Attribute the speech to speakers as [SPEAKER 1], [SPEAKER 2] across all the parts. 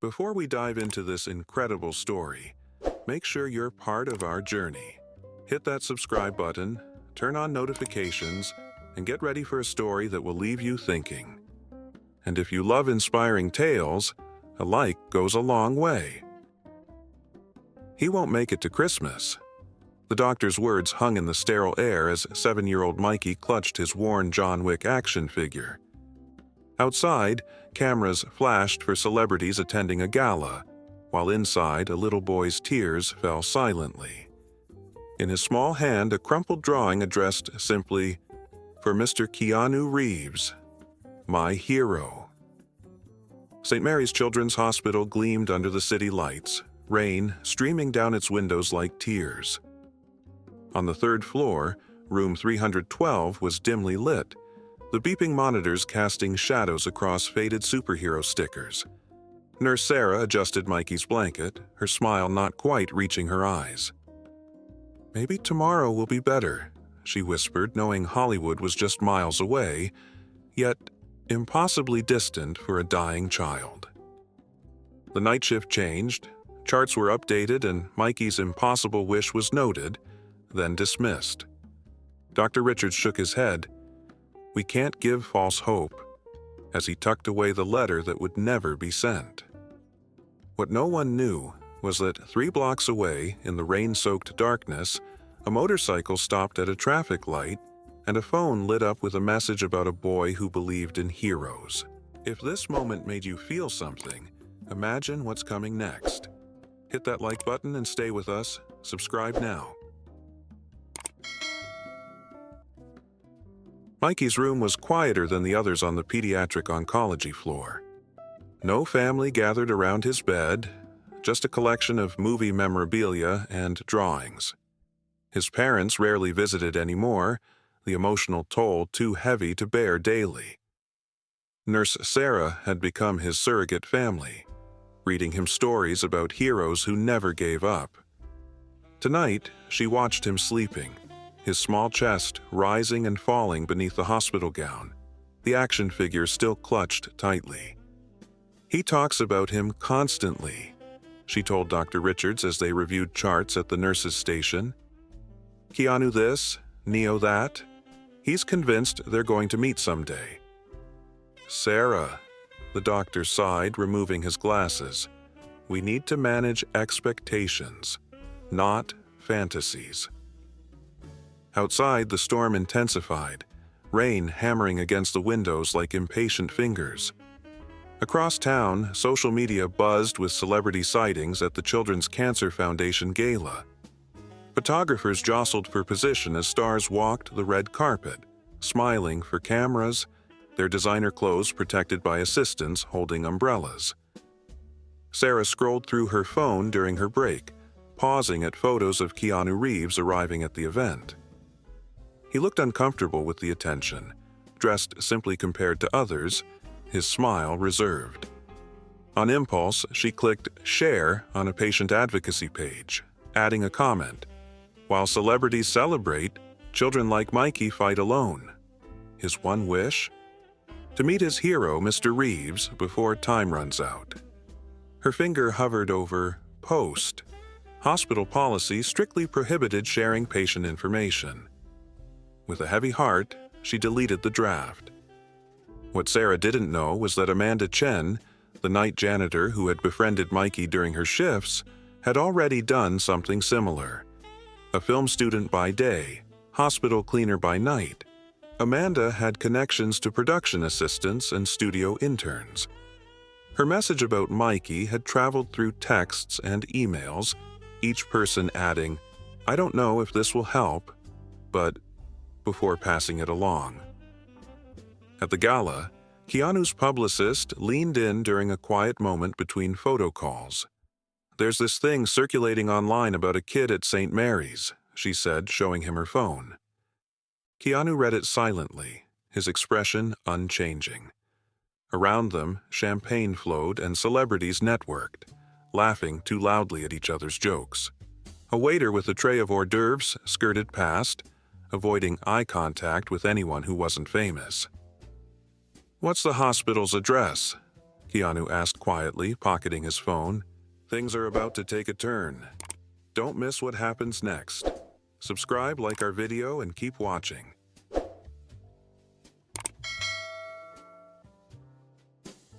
[SPEAKER 1] Before we dive into this incredible story, make sure you're part of our journey. Hit that subscribe button, turn on notifications, and get ready for a story that will leave you thinking. And if you love inspiring tales, a like goes a long way. He won't make it to Christmas. The doctor's words hung in the sterile air as 7-year-old Mikey clutched his worn John Wick action figure. Outside, cameras flashed for celebrities attending a gala, while inside, a little boy's tears fell silently. In his small hand, a crumpled drawing addressed simply, "For Mr. Keanu Reeves, my hero." St. Mary's Children's Hospital gleamed under the city lights, rain streaming down its windows like tears. On the third floor, room 312 was dimly lit, the beeping monitors casting shadows across faded superhero stickers. Nurse Sarah adjusted Mikey's blanket, her smile not quite reaching her eyes. "Maybe tomorrow will be better," she whispered, knowing Hollywood was just miles away, yet impossibly distant for a dying child. The night shift changed, charts were updated, and Mikey's impossible wish was noted, then dismissed. Dr. Richards shook his head. "We can't give false hope," as he tucked away the letter that would never be sent. What no one knew was that 3 blocks away, in the rain-soaked darkness, a motorcycle stopped at a traffic light, and a phone lit up with a message about a boy who believed in heroes. If this moment made you feel something, imagine what's coming next. Hit that like button and stay with us. Subscribe now. Mikey's room was quieter than the others on the pediatric oncology floor. No family gathered around his bed, just a collection of movie memorabilia and drawings. His parents rarely visited anymore, the emotional toll too heavy to bear daily. Nurse Sarah had become his surrogate family, reading him stories about heroes who never gave up. Tonight, she watched him sleeping, his small chest rising and falling beneath the hospital gown, the action figure still clutched tightly. "He talks about him constantly," she told Dr. Richards as they reviewed charts at the nurse's station. "Keanu this, Neo that. He's convinced they're going to meet someday." "Sarah," the doctor sighed, removing his glasses, "we need to manage expectations, not fantasies." Outside, the storm intensified, rain hammering against the windows like impatient fingers. Across town, social media buzzed with celebrity sightings at the Children's Cancer Foundation Gala. Photographers jostled for position as stars walked the red carpet, smiling for cameras, their designer clothes protected by assistants holding umbrellas. Sarah scrolled through her phone during her break, pausing at photos of Keanu Reeves arriving at the event. He looked uncomfortable with the attention, dressed simply compared to others, his smile reserved. On impulse, she clicked Share on a patient advocacy page, adding a comment. "While celebrities celebrate, children like Mikey fight alone." His one wish? To meet his hero, Mr. Reeves, before time runs out. Her finger hovered over Post. Hospital policy strictly prohibited sharing patient information. With a heavy heart, she deleted the draft. What Sarah didn't know was that Amanda Chen, the night janitor who had befriended Mikey during her shifts, had already done something similar. A film student by day, hospital cleaner by night, Amanda had connections to production assistants and studio interns. Her message about Mikey had traveled through texts and emails, each person adding, "I don't know if this will help, but," before passing it along. At the gala, Keanu's publicist leaned in during a quiet moment between photo calls. "There's this thing circulating online about a kid at St. Mary's," she said, showing him her phone. Keanu read it silently, his expression unchanging. Around them, champagne flowed and celebrities networked, laughing too loudly at each other's jokes. A waiter with a tray of hors d'oeuvres skirted past, avoiding eye contact with anyone who wasn't famous. "What's the hospital's address?" Keanu asked quietly, pocketing his phone. Things are about to take a turn. Don't miss what happens next. Subscribe, like our video, and keep watching.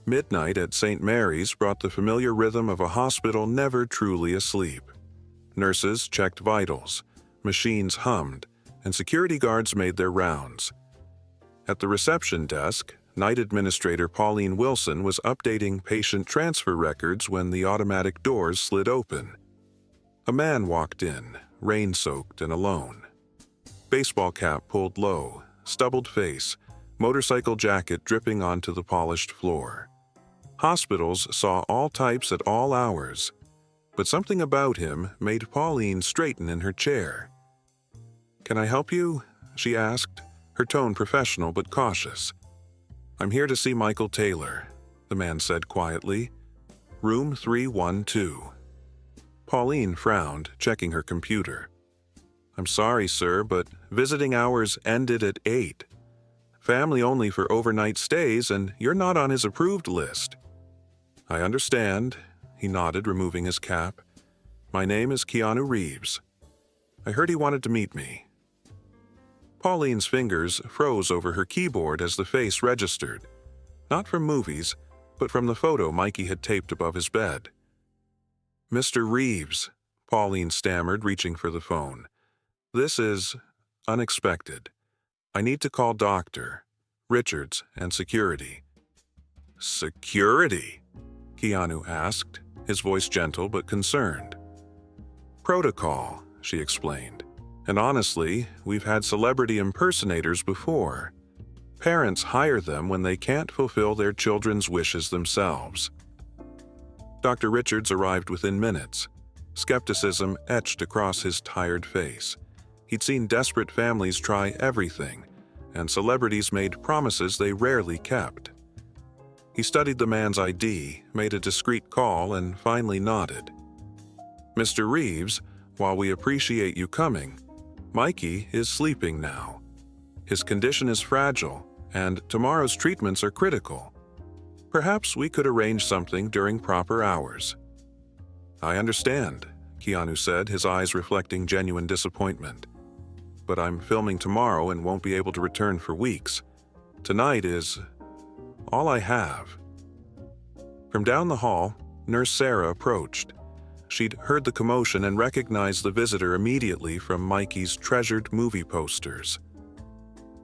[SPEAKER 1] Midnight at St. Mary's brought the familiar rhythm of a hospital never truly asleep. Nurses checked vitals, machines hummed, and security guards made their rounds. At the reception desk, Night Administrator Pauline Wilson was updating patient transfer records when the automatic doors slid open. A man walked in, rain-soaked and alone. Baseball cap pulled low, stubbled face, motorcycle jacket dripping onto the polished floor. Hospitals saw all types at all hours, but something about him made Pauline straighten in her chair. "Can I help you?" she asked, her tone professional but cautious. "I'm here to see Michael Taylor," the man said quietly. "Room 312. Pauline frowned, checking her computer. "I'm sorry, sir, but visiting hours ended at 8. Family only for overnight stays, and you're not on his approved list." "I understand," he nodded, removing his cap. "My name is Keanu Reeves. I heard he wanted to meet me." Pauline's fingers froze over her keyboard as the face registered. Not from movies, but from the photo Mikey had taped above his bed. "Mr. Reeves," Pauline stammered, reaching for the phone. "This is unexpected. I need to call Dr. Richards and security." "Security?" Keanu asked, his voice gentle but concerned. "Protocol," she explained. "And honestly, we've had celebrity impersonators before. Parents hire them when they can't fulfill their children's wishes themselves." Dr. Richards arrived within minutes. Skepticism etched across his tired face. He'd seen desperate families try everything, and celebrities made promises they rarely kept. He studied the man's ID, made a discreet call, and finally nodded. "Mr. Reeves, while we appreciate you coming, Mikey is sleeping now. His condition is fragile, and tomorrow's treatments are critical. Perhaps we could arrange something during proper hours." "I understand," Keanu said, his eyes reflecting genuine disappointment. "But I'm filming tomorrow and won't be able to return for weeks. Tonight is all I have." From down the hall, Nurse Sarah approached. She'd heard the commotion and recognized the visitor immediately from Mikey's treasured movie posters.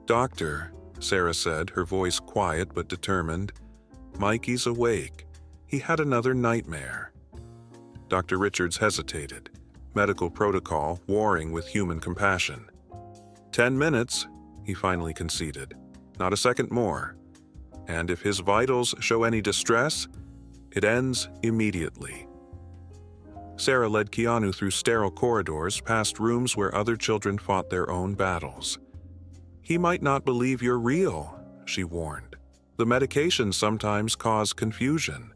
[SPEAKER 1] "Doctor," Sarah said, her voice quiet but determined, "Mikey's awake. He had another nightmare." Dr. Richards hesitated, medical protocol warring with human compassion. 10 minutes, he finally conceded. Not a second more. And if his vitals show any distress, it ends immediately. Sarah led Keanu through sterile corridors, past rooms where other children fought their own battles. "He might not believe you're real," she warned. "The medications sometimes cause confusion."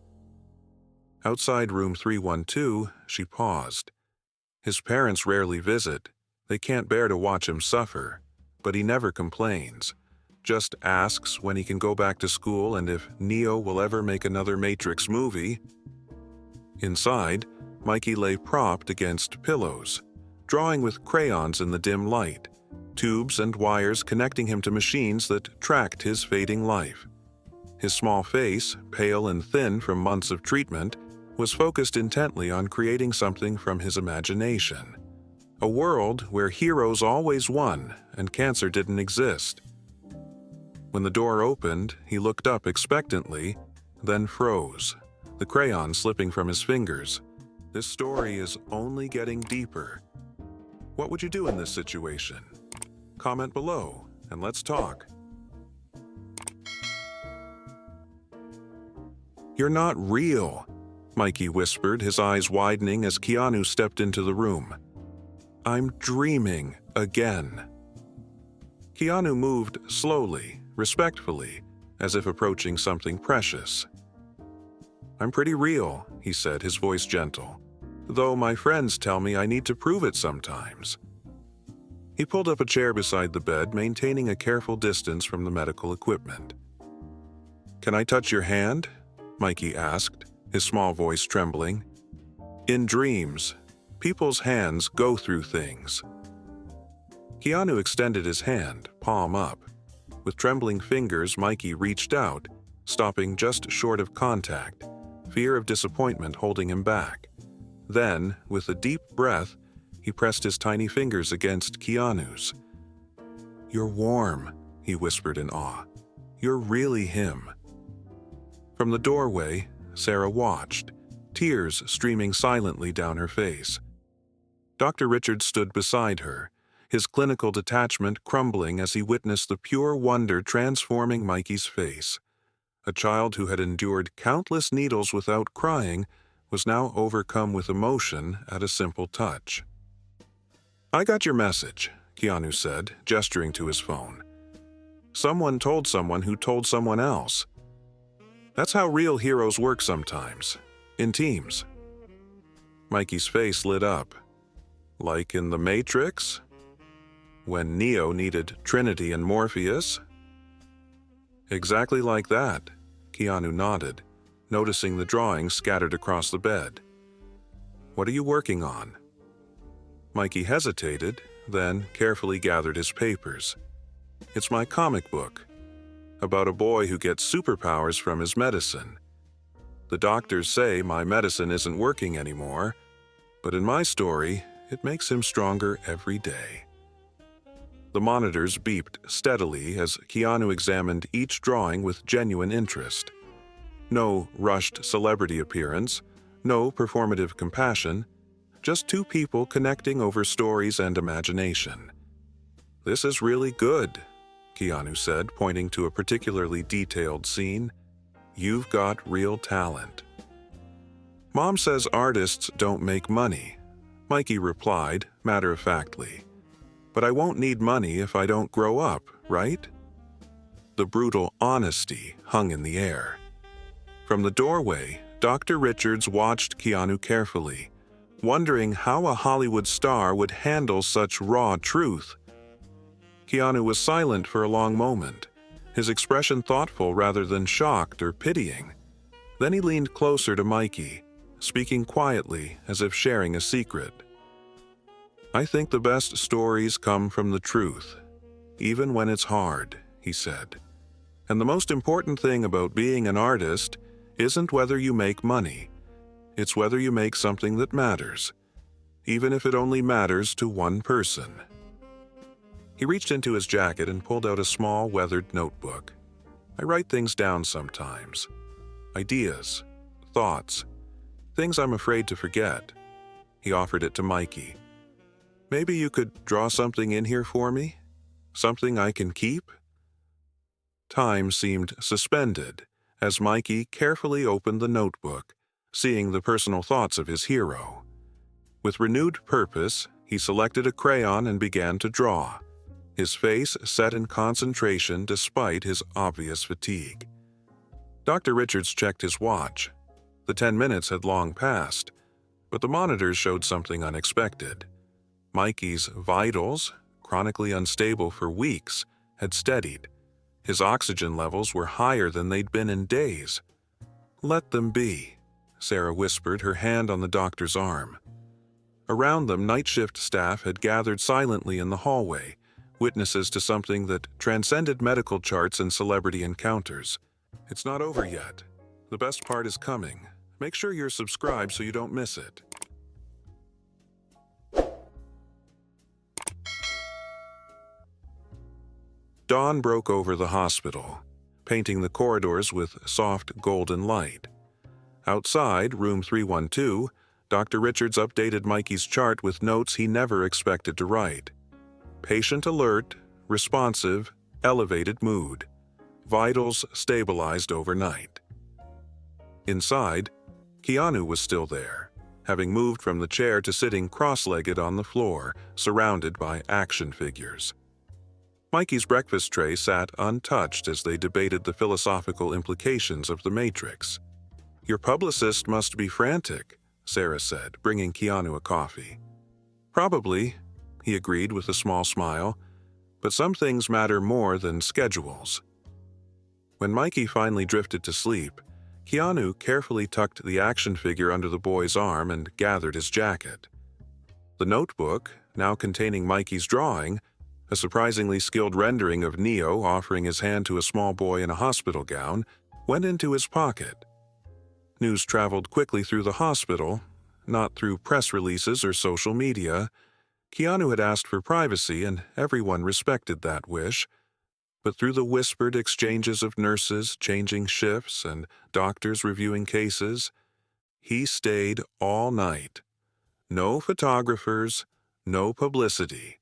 [SPEAKER 1] Outside room 312, she paused. "His parents rarely visit. They can't bear to watch him suffer, but he never complains. Just asks when he can go back to school and if Neo will ever make another Matrix movie." Inside, Mikey lay propped against pillows, drawing with crayons in the dim light, tubes and wires connecting him to machines that tracked his fading life. His small face, pale and thin from months of treatment, was focused intently on creating something from his imagination. A world where heroes always won and cancer didn't exist. When the door opened, he looked up expectantly, then froze, the crayon slipping from his fingers. This story is only getting deeper. What would you do in this situation? Comment below, and let's talk. "You're not real," Mikey whispered, his eyes widening as Keanu stepped into the room. "I'm dreaming again." Keanu moved slowly, respectfully, as if approaching something precious. "I'm pretty real," he said, his voice gentle, "though my friends tell me I need to prove it sometimes." He pulled up a chair beside the bed, maintaining a careful distance from the medical equipment. "Can I touch your hand?" Mikey asked, his small voice trembling. In dreams, people's hands go through things. Keanu extended his hand, palm up. With trembling fingers, Mikey reached out, stopping just short of contact, fear of disappointment holding him back. Then, with a deep breath, he pressed his tiny fingers against Keanu's. You're warm, he whispered in awe. You're really him. From the doorway, Sarah watched, tears streaming silently down her face. Dr. Richards stood beside her, his clinical detachment crumbling as he witnessed the pure wonder transforming Mikey's face. A child who had endured countless needles without crying was now overcome with emotion at a simple touch. I got your message, Keanu said, gesturing to his phone. Someone told someone who told someone else. That's how real heroes work sometimes, in teams. Mikey's face lit up. Like in The Matrix? When Neo needed Trinity and Morpheus? Exactly like that, Keanu nodded, noticing the drawings scattered across the bed. What are you working on? Mikey hesitated, then carefully gathered his papers. It's my comic book, about a boy who gets superpowers from his medicine. The doctors say my medicine isn't working anymore, but in my story, it makes him stronger every day. The monitors beeped steadily as Keanu examined each drawing with genuine interest. No rushed celebrity appearance, no performative compassion, just two people connecting over stories and imagination. This is really good, Keanu said, pointing to a particularly detailed scene. You've got real talent. Mom says artists don't make money, Mikey replied, matter-of-factly. But I won't need money if I don't grow up, right? The brutal honesty hung in the air. From the doorway, Dr. Richards watched Keanu carefully, wondering how a Hollywood star would handle such raw truth. Keanu was silent for a long moment, his expression thoughtful rather than shocked or pitying. Then he leaned closer to Mikey, speaking quietly as if sharing a secret. I think the best stories come from the truth, even when it's hard, he said. And the most important thing about being an artist isn't whether you make money. It's whether you make something that matters, even if it only matters to one person. He reached into his jacket and pulled out a small, weathered notebook. I write things down sometimes. Ideas, thoughts, things I'm afraid to forget. He offered it to Mikey. Maybe you could draw something in here for me? Something I can keep? Time seemed suspended as Mikey carefully opened the notebook, seeing the personal thoughts of his hero. With renewed purpose, he selected a crayon and began to draw, his face set in concentration despite his obvious fatigue. Dr. Richards checked his watch. The 10 minutes had long passed, but the monitors showed something unexpected. Mikey's vitals, chronically unstable for weeks, had steadied. His oxygen levels were higher than they'd been in days. Let them be, Sarah whispered, her hand on the doctor's arm. Around them, night shift staff had gathered silently in the hallway, witnesses to something that transcended medical charts and celebrity encounters. It's not over yet. The best part is coming. Make sure you're subscribed so you don't miss it. Dawn broke over the hospital, painting the corridors with soft golden light. Outside, room 312, Dr. Richards updated Mikey's chart with notes he never expected to write. Patient alert, responsive, elevated mood. Vitals stabilized overnight. Inside, Keanu was still there, having moved from the chair to sitting cross-legged on the floor, surrounded by action figures. Mikey's breakfast tray sat untouched as they debated the philosophical implications of the Matrix. Your publicist must be frantic, Sarah said, bringing Keanu a coffee. Probably, he agreed with a small smile, but some things matter more than schedules. When Mikey finally drifted to sleep, Keanu carefully tucked the action figure under the boy's arm and gathered his jacket. The notebook, now containing Mikey's drawing, a surprisingly skilled rendering of Neo offering his hand to a small boy in a hospital gown, went into his pocket. News traveled quickly through the hospital, not through press releases or social media. Keanu had asked for privacy, and everyone respected that wish. But through the whispered exchanges of nurses changing shifts and doctors reviewing cases, he stayed all night. No photographers, no publicity.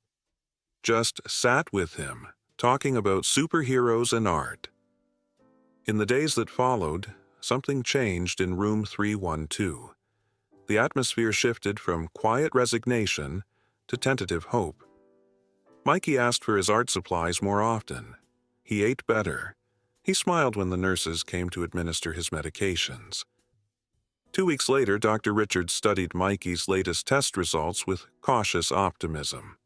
[SPEAKER 1] Just sat with him, talking about superheroes and art. In the days that followed, something changed in room 312. The atmosphere shifted from quiet resignation to tentative hope. Mikey asked for his art supplies more often. He ate better. He smiled when the nurses came to administer his medications. 2 weeks later, Dr. Richards studied Mikey's latest test results with cautious optimism.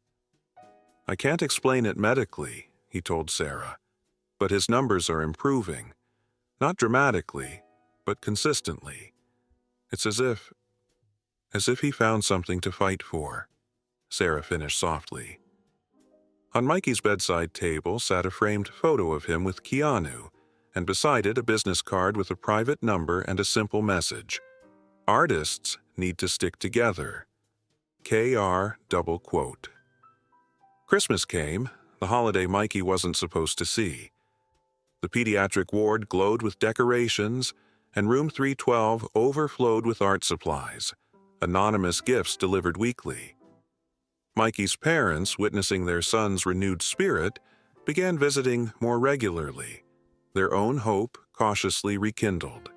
[SPEAKER 1] "I can't explain it medically," he told Sarah, "but his numbers are improving. Not dramatically, but consistently. It's as if he found something to fight for," Sarah finished softly. On Mikey's bedside table sat a framed photo of him with Keanu, and beside it a business card with a private number and a simple message: "Artists need to stick together. KR double quote." Christmas came, the holiday Mikey wasn't supposed to see. The pediatric ward glowed with decorations, and room 312 overflowed with art supplies, anonymous gifts delivered weekly. Mikey's parents, witnessing their son's renewed spirit, began visiting more regularly, their own hope cautiously rekindled.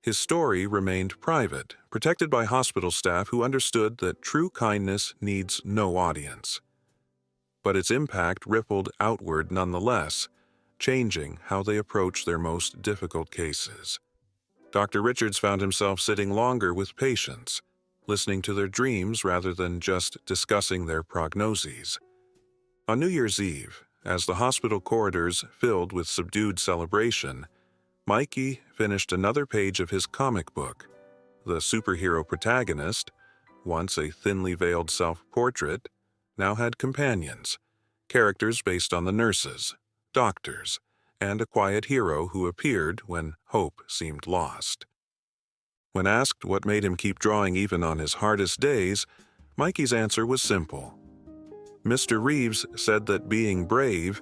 [SPEAKER 1] His story remained private, protected by hospital staff who understood that true kindness needs no audience. But its impact rippled outward nonetheless, changing how they approach their most difficult cases. Dr. Richards found himself sitting longer with patients, listening to their dreams rather than just discussing their prognoses. On New Year's Eve, as the hospital corridors filled with subdued celebration, Mikey finished another page of his comic book. The superhero protagonist, once a thinly veiled self-portrait, now had companions, characters based on the nurses, doctors, and a quiet hero who appeared when hope seemed lost. When asked what made him keep drawing even on his hardest days, Mikey's answer was simple. Mr. Reeves said that being brave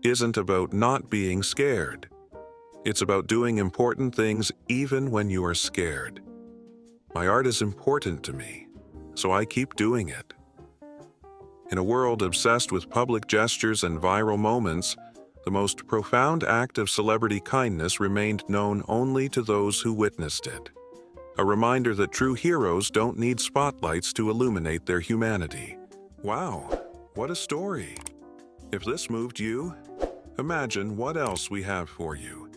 [SPEAKER 1] isn't about not being scared. It's about doing important things even when you are scared. My art is important to me, so I keep doing it. In a world obsessed with public gestures and viral moments, the most profound act of celebrity kindness remained known only to those who witnessed it. A reminder that true heroes don't need spotlights to illuminate their humanity. Wow, what a story! If this moved you, imagine what else we have for you.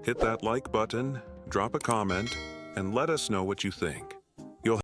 [SPEAKER 1] Hit that like button, drop a comment, and let us know what you think.